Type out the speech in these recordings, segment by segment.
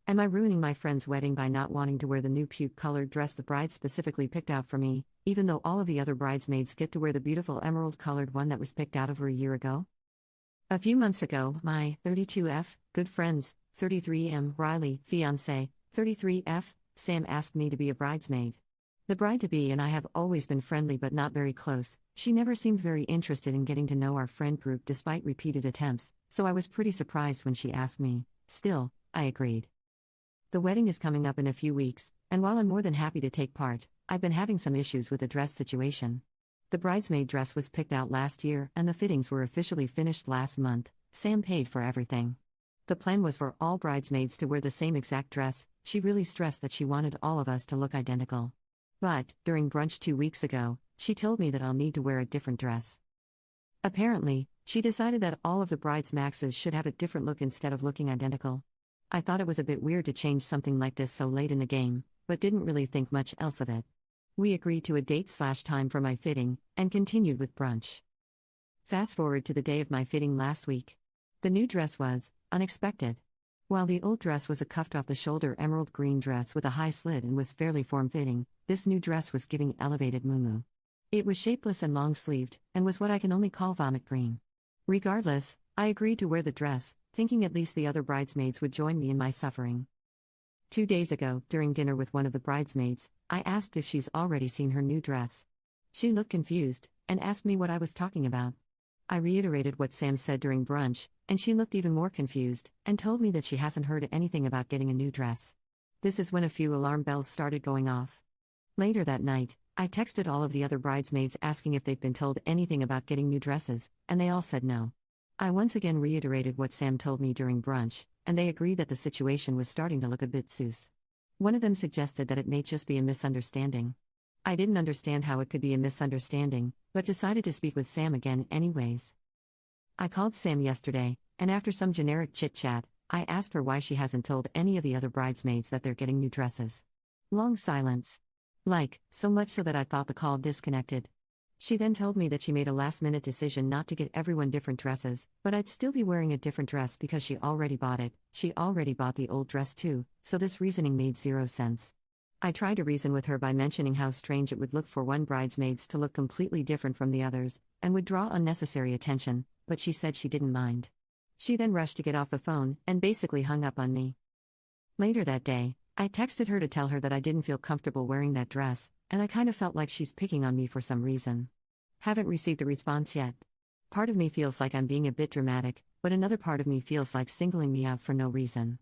Am I ruining my friend's wedding by not wanting to wear the new puke-colored dress the bride specifically picked out for me, even though all of the other bridesmaids get to wear the beautiful emerald-colored one that was picked out over a year ago? A few months ago, my 32F, good friends, 33M, Riley, fiancé, 33F, Sam asked me to be a bridesmaid. The bride-to-be and I have always been friendly but not very close. She never seemed very interested in getting to know our friend group despite repeated attempts, so I was pretty surprised when she asked me. Still, I agreed. The wedding is coming up in a few weeks, and while I'm more than happy to take part, I've been having some issues with the dress situation. The bridesmaid dress was picked out last year and the fittings were officially finished last month. Sam paid for everything. The plan was for all bridesmaids to wear the same exact dress. She really stressed that she wanted all of us to look identical. But, during brunch 2 weeks ago, she told me that I'll need to wear a different dress. Apparently, she decided that all of the bridesmaids should have a different look instead of looking identical. I thought it was a bit weird to change something like this so late in the game, but didn't really think much else of it. We agreed to a date/time for my fitting, and continued with brunch. Fast forward to the day of my fitting last week. The new dress was unexpected. While the old dress was a cuffed-off-the-shoulder emerald green dress with a high slit and was fairly form-fitting, this new dress was giving elevated muumuu. It was shapeless and long-sleeved, and was what I can only call vomit green. Regardless, I agreed to wear the dress, thinking at least the other bridesmaids would join me in my suffering. 2 days ago, during dinner with one of the bridesmaids, I asked if she's already seen her new dress. She looked confused, and asked me what I was talking about. I reiterated what Sam said during brunch, and she looked even more confused, and told me that she hasn't heard anything about getting a new dress. This is when a few alarm bells started going off. Later that night, I texted all of the other bridesmaids asking if they'd been told anything about getting new dresses, and they all said no. I once again reiterated what Sam told me during brunch, and they agreed that the situation was starting to look a bit sus. One of them suggested that it may just be a misunderstanding. I didn't understand how it could be a misunderstanding, but decided to speak with Sam again anyways. I called Sam yesterday, and after some generic chit-chat, I asked her why she hasn't told any of the other bridesmaids that they're getting new dresses. Long silence. So much so that I thought the call disconnected. She then told me that she made a last-minute decision not to get everyone different dresses, but I'd still be wearing a different dress because she already bought it. She already bought the old dress too, so this reasoning made zero sense. I tried to reason with her by mentioning how strange it would look for one bridesmaids to look completely different from the others, and would draw unnecessary attention, but she said she didn't mind. She then rushed to get off the phone, and basically hung up on me. Later that day, I texted her to tell her that I didn't feel comfortable wearing that dress, and I kind of felt like she's picking on me for some reason. Haven't received a response yet. Part of me feels like I'm being a bit dramatic, but another part of me feels like singling me out for no reason.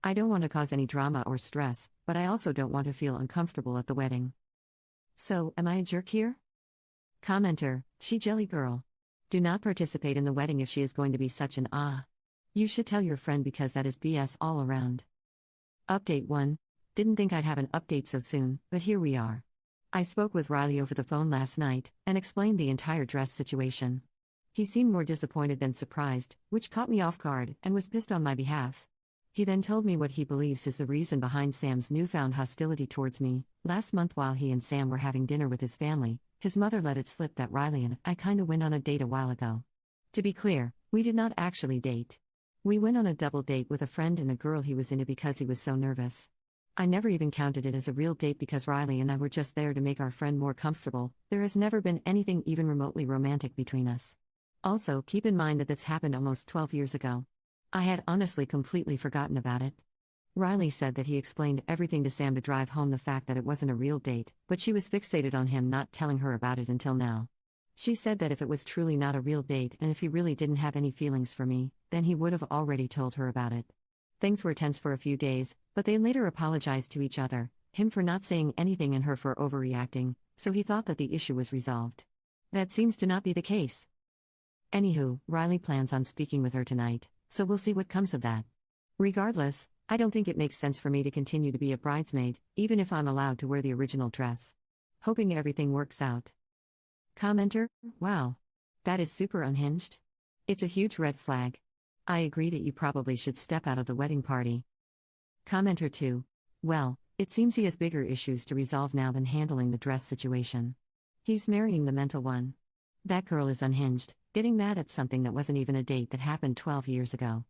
I don't want to cause any drama or stress, but I also don't want to feel uncomfortable at the wedding. So, am I a jerk here? Commenter, she jelly girl. Do not participate in the wedding if she is going to be such an You should tell your friend because that is BS all around. Update 1. Didn't think I'd have an update so soon, but here we are. I spoke with Riley over the phone last night, and explained the entire dress situation. He seemed more disappointed than surprised, which caught me off guard, and was pissed on my behalf. He then told me what he believes is the reason behind Sam's newfound hostility towards me. Last month while he and Sam were having dinner with his family, his mother let it slip that Riley and I kinda went on a date a while ago. To be clear, we did not actually date. We went on a double date with a friend and a girl he was into because he was so nervous. I never even counted it as a real date because Riley and I were just there to make our friend more comfortable. There has never been anything even remotely romantic between us. Also, keep in mind that this happened almost 12 years ago. I had honestly completely forgotten about it. Riley said that he explained everything to Sam to drive home the fact that it wasn't a real date, but she was fixated on him not telling her about it until now. She said that if it was truly not a real date and if he really didn't have any feelings for me, then he would have already told her about it. Things were tense for a few days, but they later apologized to each other, him for not saying anything and her for overreacting, so he thought that the issue was resolved. That seems to not be the case. Anywho, Riley plans on speaking with her tonight, so we'll see what comes of that. Regardless, I don't think it makes sense for me to continue to be a bridesmaid, even if I'm allowed to wear the original dress. Hoping everything works out. Commenter, wow. That is super unhinged. It's a huge red flag. I agree that you probably should step out of the wedding party. Commenter 2. Well, it seems he has bigger issues to resolve now than handling the dress situation. He's marrying the mental one. That girl is unhinged, getting mad at something that wasn't even a date that happened 12 years ago.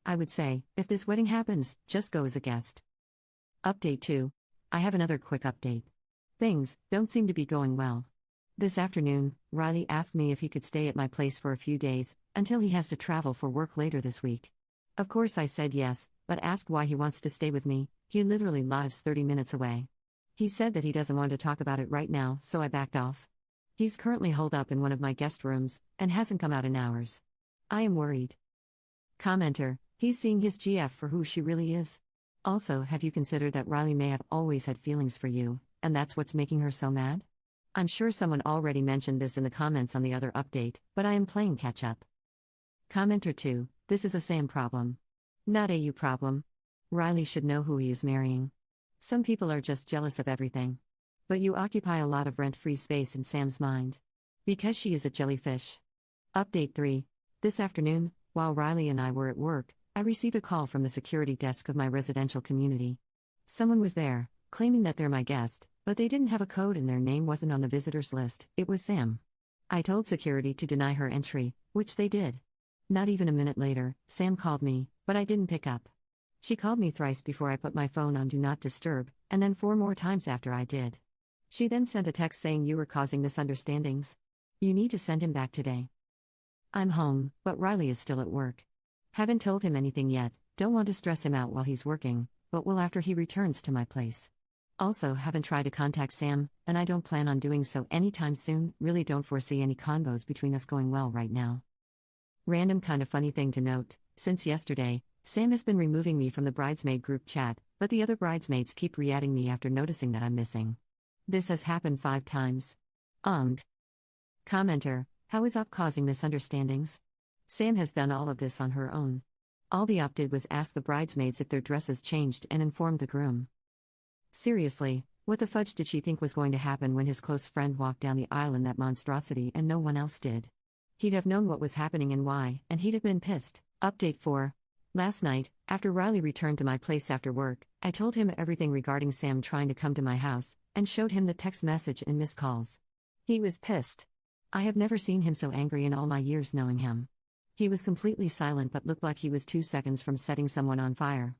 I would say, if this wedding happens, just go as a guest. Update 2. I have another quick update. Things don't seem to be going well. This afternoon, Riley asked me if he could stay at my place for a few days, until he has to travel for work later this week. Of course I said yes, but asked why he wants to stay with me. He literally lives 30 minutes away. He said that he doesn't want to talk about it right now, so I backed off. He's currently holed up in one of my guest rooms, and hasn't come out in hours. I am worried. Commenter, he's seeing his GF for who she really is. Also, have you considered that Riley may have always had feelings for you, and that's what's making her so mad? I'm sure someone already mentioned this in the comments on the other update, but I am playing catch up. Commenter 2, this is a Sam problem. Not a you problem. Riley should know who he is marrying. Some people are just jealous of everything. But you occupy a lot of rent-free space in Sam's mind. Because she is a jellyfish. Update 3. This afternoon, while Riley and I were at work, I received a call from the security desk of my residential community. Someone was there, claiming that they're my guest, but they didn't have a code and their name wasn't on the visitors list. It was Sam. I told security to deny her entry, which they did. Not even a minute later, Sam called me, but I didn't pick up. She called me thrice before I put my phone on Do Not Disturb, and then 4 more times after I did. She then sent a text saying you were causing misunderstandings. You need to send him back today. I'm home, but Riley is still at work. Haven't told him anything yet, don't want to stress him out while he's working, but will after he returns to my place. Also, haven't tried to contact Sam, and I don't plan on doing so anytime soon. Really don't foresee any convos between us going well right now. Random kind of funny thing to note, since yesterday, Sam has been removing me from the bridesmaid group chat, but the other bridesmaids keep re-adding me after noticing that I'm missing. This has happened 5 times. Commenter, how is Op causing misunderstandings? Sam has done all of this on her own. All the Op did was ask the bridesmaids if their dresses changed and informed the groom. Seriously, what the fudge did she think was going to happen when his close friend walked down the aisle in that monstrosity and no one else did? He'd have known what was happening and why, and he'd have been pissed. Update 4. Last night, after Riley returned to my place after work, I told him everything regarding Sam trying to come to my house, and showed him the text message and missed calls. He was pissed. I have never seen him so angry in all my years knowing him. He was completely silent but looked like he was 2 seconds from setting someone on fire.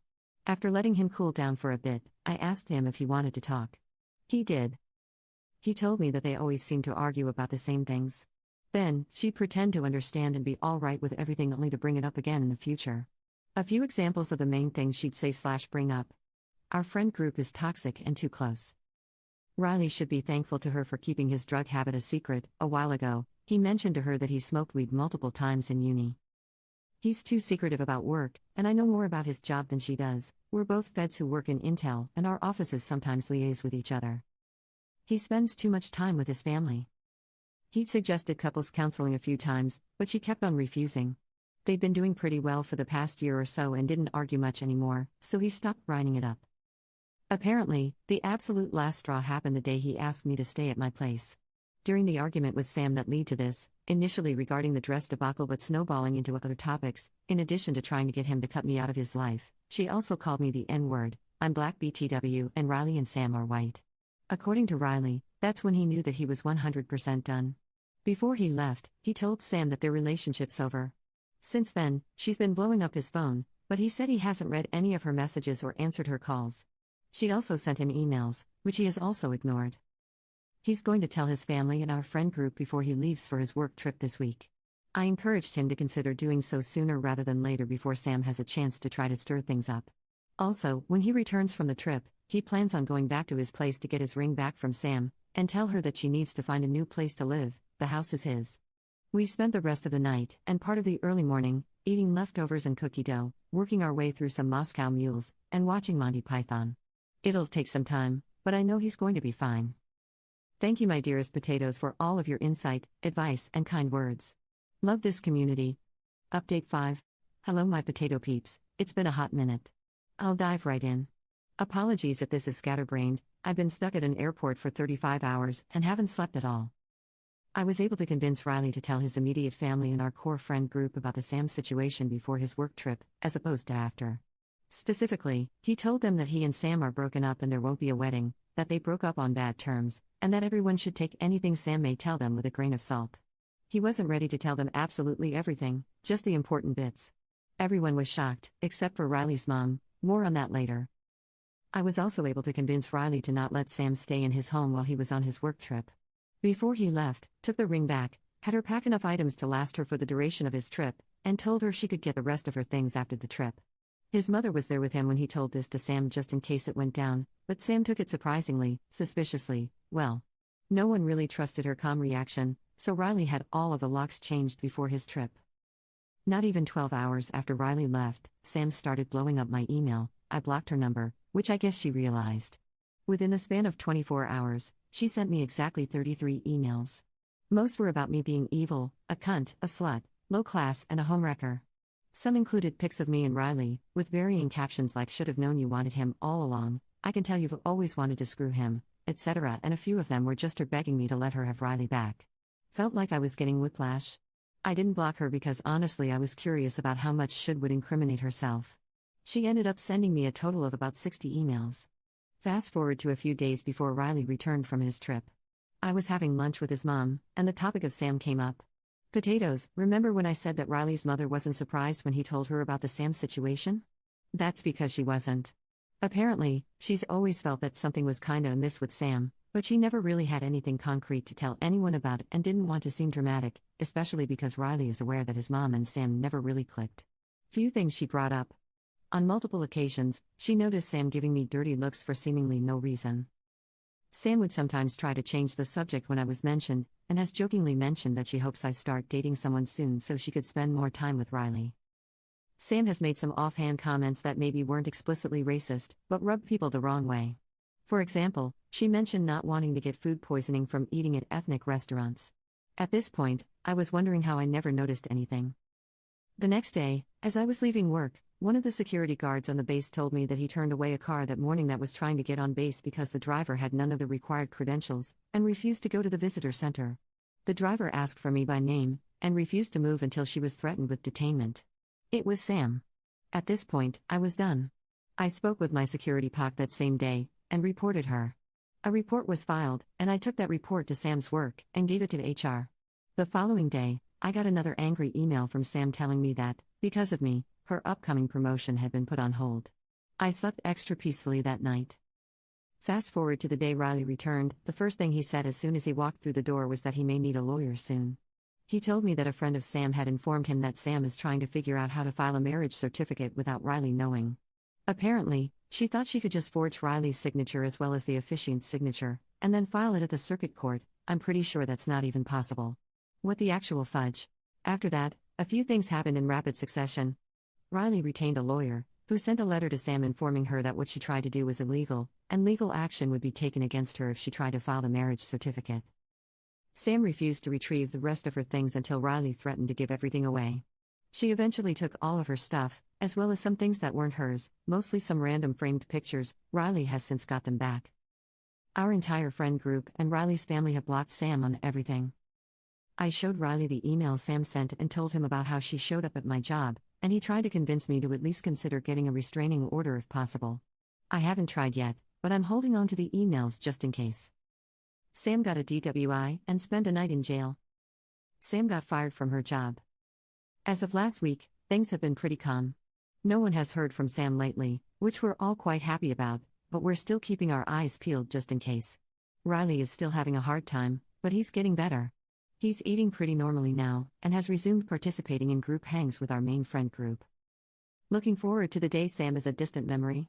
After letting him cool down for a bit, I asked him if he wanted to talk. He did. He told me that they always seem to argue about the same things. Then, she'd pretend to understand and be all right with everything only to bring it up again in the future. A few examples of the main things she'd say/bring up. Our friend group is toxic and too close. Riley should be thankful to her for keeping his drug habit a secret. A while ago, he mentioned to her that he smoked weed multiple times in uni. He's too secretive about work, and I know more about his job than she does. We're both feds who work in Intel, and our offices sometimes liaise with each other. He spends too much time with his family. He'd suggested couples counseling a few times, but she kept on refusing. They'd been doing pretty well for the past year or so and didn't argue much anymore, so he stopped grinding it up. Apparently, the absolute last straw happened the day he asked me to stay at my place. During the argument with Sam that led to this, initially regarding the dress debacle but snowballing into other topics, in addition to trying to get him to cut me out of his life, she also called me the N-word. I'm black BTW and Riley and Sam are white. According to Riley, that's when he knew that he was 100% done. Before he left, he told Sam that their relationship's over. Since then, she's been blowing up his phone, but he said he hasn't read any of her messages or answered her calls. She also sent him emails, which he has also ignored. He's going to tell his family and our friend group before he leaves for his work trip this week. I encouraged him to consider doing so sooner rather than later before Sam has a chance to try to stir things up. Also, when he returns from the trip, he plans on going back to his place to get his ring back from Sam, and tell her that she needs to find a new place to live. The house is his. We spent the rest of the night, and part of the early morning, eating leftovers and cookie dough, working our way through some Moscow mules, and watching Monty Python. It'll take some time, but I know he's going to be fine. Thank you, my dearest potatoes, for all of your insight, advice, and kind words. Love this community. Update 5. Hello, my potato peeps, it's been a hot minute. I'll dive right in. Apologies if this is scatterbrained. I've been stuck at an airport for 35 hours and haven't slept at all. I was able to convince Riley to tell his immediate family and our core friend group about the Sam situation before his work trip, as opposed to after. Specifically, he told them that he and Sam are broken up and there won't be a wedding, that they broke up on bad terms, and that everyone should take anything Sam may tell them with a grain of salt. He wasn't ready to tell them absolutely everything, just the important bits. Everyone was shocked, except for Riley's mom. More on that later. I was also able to convince Riley to not let Sam stay in his home while he was on his work trip. Before he left, took the ring back, had her pack enough items to last her for the duration of his trip, and told her she could get the rest of her things after the trip. His mother was there with him when he told this to Sam just in case it went down, but Sam took it surprisingly, suspiciously, well. No one really trusted her calm reaction, so Riley had all of the locks changed before his trip. Not even 12 hours after Riley left, Sam started blowing up my email. I blocked her number, which I guess she realized. Within the span of 24 hours, she sent me exactly 33 emails. Most were about me being evil, a cunt, a slut, low class, and a homewrecker. Some included pics of me and Riley, with varying captions like "should have known you wanted him all along," "I can tell you've always wanted to screw him," etc., and a few of them were just her begging me to let her have Riley back. Felt like I was getting whiplash. I didn't block her because honestly I was curious about how much Should would incriminate herself. She ended up sending me a total of about 60 emails. Fast forward to a few days before Riley returned from his trip. I was having lunch with his mom, and the topic of Sam came up. Potatoes, remember when I said that Riley's mother wasn't surprised when he told her about the Sam situation? That's because she wasn't. Apparently, she's always felt that something was kinda amiss with Sam, but she never really had anything concrete to tell anyone about and didn't want to seem dramatic, especially because Riley is aware that his mom and Sam never really clicked. Few things she brought up. On multiple occasions, she noticed Sam giving me dirty looks for seemingly no reason. Sam would sometimes try to change the subject when I was mentioned, and has jokingly mentioned that she hopes I start dating someone soon so she could spend more time with Riley. Sam has made some offhand comments that maybe weren't explicitly racist, but rubbed people the wrong way. For example, she mentioned not wanting to get food poisoning from eating at ethnic restaurants. At this point, I was wondering how I never noticed anything. The next day, as I was leaving work, one of the security guards on the base told me that he turned away a car that morning that was trying to get on base because the driver had none of the required credentials, and refused to go to the visitor center. The driver asked for me by name, and refused to move until she was threatened with detainment. It was Sam. At this point, I was done. I spoke with my security POC that same day, and reported her. A report was filed, and I took that report to Sam's work, and gave it to HR. The following day, I got another angry email from Sam telling me that, because of me, her upcoming promotion had been put on hold. I slept extra peacefully that night. Fast forward to the day Riley returned, the first thing he said as soon as he walked through the door was that he may need a lawyer soon. He told me that a friend of Sam had informed him that Sam is trying to figure out how to file a marriage certificate without Riley knowing. Apparently, she thought she could just forge Riley's signature as well as the officiant's signature, and then file it at the circuit court. I'm pretty sure that's not even possible. What the actual fudge? After that, a few things happened in rapid succession. Riley retained a lawyer, who sent a letter to Sam informing her that what she tried to do was illegal, and legal action would be taken against her if she tried to file the marriage certificate. Sam refused to retrieve the rest of her things until Riley threatened to give everything away. She eventually took all of her stuff, as well as some things that weren't hers, mostly some random framed pictures. Riley has since got them back. Our entire friend group and Riley's family have blocked Sam on everything. I showed Riley the email Sam sent and told him about how she showed up at my job, and he tried to convince me to at least consider getting a restraining order if possible. I haven't tried yet, but I'm holding on to the emails just in case. Sam got a DWI and spent a night in jail. Sam got fired from her job. As of last week, things have been pretty calm. No one has heard from Sam lately, which we're all quite happy about, but we're still keeping our eyes peeled just in case. Riley is still having a hard time, but he's getting better. He's eating pretty normally now, and has resumed participating in group hangs with our main friend group. Looking forward to the day Sam is a distant memory.